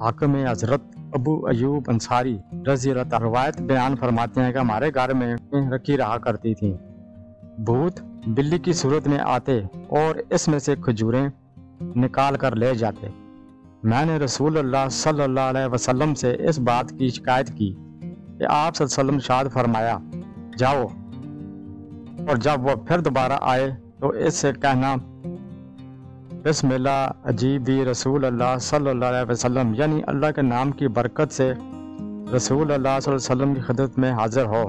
हाकिम हजरत अबू अयूब अंसारी रज़ी अल्लाह तआला रवायत बयान फरमाते हैं कि हमारे घर में रखी रहा करती थी। भूत बिल्ली की सूरत में आते और इसमें से खजूरें निकाल कर ले जाते। मैंने रसूल अल्लाह सल्लल्लाहु अलैहि वसल्लम से इस बात की शिकायत की कि आप सल्लल्लाहु अलैहि वसल्लम शाद फरमाया, जाओ, और जब वह फिर दोबारा आए तो इससे कहना, बिस्मिल्लाह अजीब भी रसूल अल्लाह सल्लल्लाहु अलैहि वसल्लम, यानी अल्लाह के नाम की बरकत से रसूल अल्लाह सल्लल्लाहु अलैहि वसल्लम की खिदमत में हाजिर हो।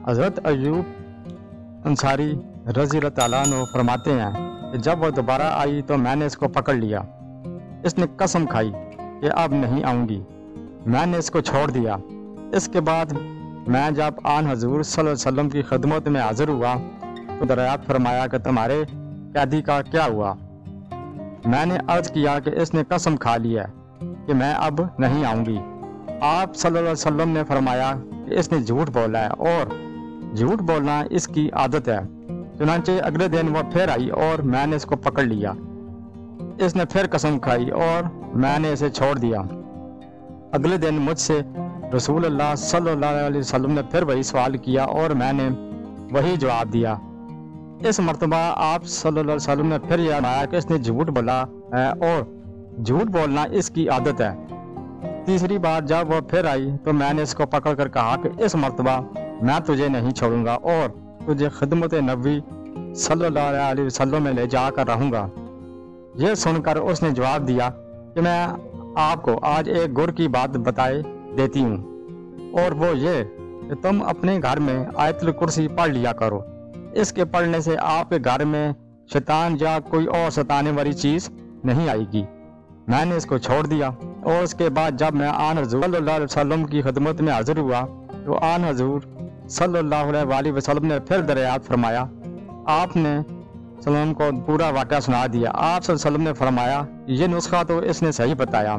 हज़रत अयूब अंसारी रज़ी अल्लाह तआला अन्हु फरमाते हैं कि जब वह दोबारा आई तो मैंने इसको पकड़ लिया। इसने कसम खाई कि अब नहीं आऊँगी। मैंने इसको छोड़ दिया। इसके बाद मैं जब आन हजूर सल्लल्लाहु अलैहि वसल्लम की खिदमत में हाजिर हुआ तो दरियाफ्त फरमाया कि तुम्हारे कैदी का क्या हुआ। मैंने अर्ज किया कि इसने कसम खा लिया कि मैं अब नहीं आऊँगी। आप सल्लल्लाहु अलैहि वसल्लम ने फरमाया कि इसने झूठ बोला है और झूठ बोलना इसकी आदत है। चुनांचे अगले दिन वह फिर आई और मैंने इसको पकड़ लिया। इसने फिर कसम खाई और मैंने इसे छोड़ दिया। अगले दिन मुझसे रसूल अल्लाह सल्लल्लाहु अलैहि वसल्लम ने फिर वही सवाल किया और मैंने वही जवाब दिया। इस मर्तबा आप सल्लल्लाहु अलैहि वसल्लम ने फिर यह बताया कि इसने झूठ बोला है और झूठ बोलना इसकी आदत है। तीसरी बार जब वह फिर आई तो मैंने इसको पकड़ कर कहा कि इस मर्तबा मैं तुझे नहीं छोड़ूंगा और तुझे खिदमत नबी सल्लल्लाहु अलैहि वसल्लम में ले जाकर रहूंगा। यह सुनकर उसने जवाब दिया कि मैं आपको आज एक गुर की बात बताए देती हूँ, और वो ये कि तुम अपने घर में आयतुल कुर्सी पढ़ लिया करो। इसके पढ़ने से आपके घर में शैतान या कोई और सताने वाली चीज नहीं आएगी। मैंने इसको छोड़ दिया और उसके बाद जब मैं आन हजूर सल्लल्लाहु अलैहि वसल्लम की खिदमत में हाजिर हुआ तो आन हजूर सल्लल्लाहु अलैहि वसल्लम ने फिर दरियाफ्त फरमाया। आपने सल्लम को पूरा वाक़या सुना दिया। आप सल्लम ने फरमाया, ये नुस्खा तो इसने सही बताया,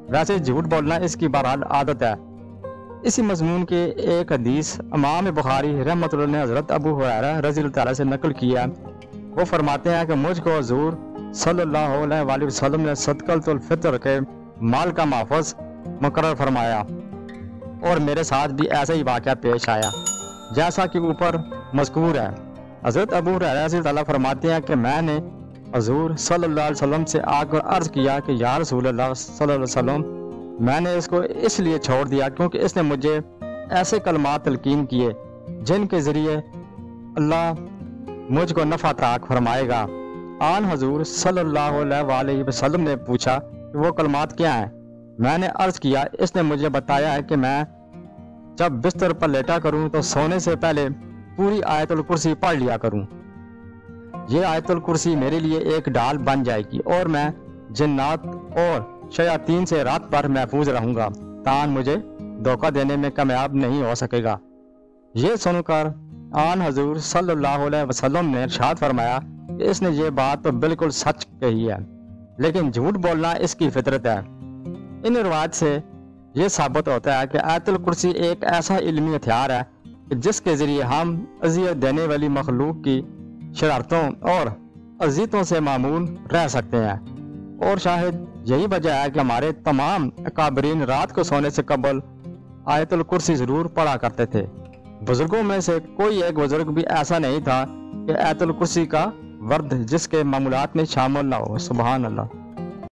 वैसे झूठ बोलना इसकी बहरहाल आदत है। इसी मजमून के एक हदीस इमाम बुखारी रहमतुल्लाह ने हज़रत अबू हुरैरा रज़ी अल्लाह तआला से नकल किया। वो फरमाते हैं कि मुझको हुज़ूर सल्लल्लाहु अलैहि वसल्लम ने सदक़तुल फ़ितर के माल का महफ़ज़ मुकर्रर फरमाया और मेरे साथ भी ऐसा ही वाक़या पेश आया जैसा कि ऊपर मज़कूर है। हज़रत अबू हुरैरा रज़ी अल्लाह फरमाते हैं कि मैंने हुज़ूर सल्लल्लाहु अलैहि वसल्लम से आकर अर्ज़ किया कि या रसूल अल्लाह सल्लल्लाहु अलैहि वसल्लम, मैंने इसको इसलिए छोड़ दिया क्योंकि इसने मुझे ऐसे कलमात तलकीन किए जिनके ज़रिए अल्लाह मुझको नफ़ा ताक फरमाएगा। आन हजूर सल्लल्लाहु अलैहि वसल्लम ने पूछा कि वो कलमात क्या हैं। मैंने अर्ज़ किया, इसने मुझे बताया है कि मैं जब बिस्तर पर लेटा करूं तो सोने से पहले पूरी आयतुल कुर्सी पढ़ लिया करूं। ये आयतुल कुर्सी मेरे लिए एक ढाल बन जाएगी और मैं जिन्नात और शयातीन से रात भर महफूज रहूंगा। तान मुझे धोखा देने में कामयाब नहीं हो सकेगा। ये सुनकर आन हजूर सल्लल्लाहु अलैहि वसल्लम ने इरशाद फरमाया कि इसने ये बात तो बिल्कुल सच कही है, लेकिन झूठ बोलना इसकी फितरत है। इन रिवायत से ये साबित होता है कि आयतुल कुर्सी एक ऐसा इल्मी हथियार है कि जिसके जरिए हम अजियत देने वाली मखलूक की शरारतों और अजियतों से मामून रह सकते हैं। और शायद यही वजह है कि हमारे तमाम अकाबरीन रात को सोने से कबल आयतुल कुर्सी जरूर पढ़ा करते थे। बुजुर्गों में से कोई एक बुजुर्ग भी ऐसा नहीं था कि आयतुल कुर्सी का वर्द जिसके मामूलात में शामिल ना हो। सुभान अल्लाह।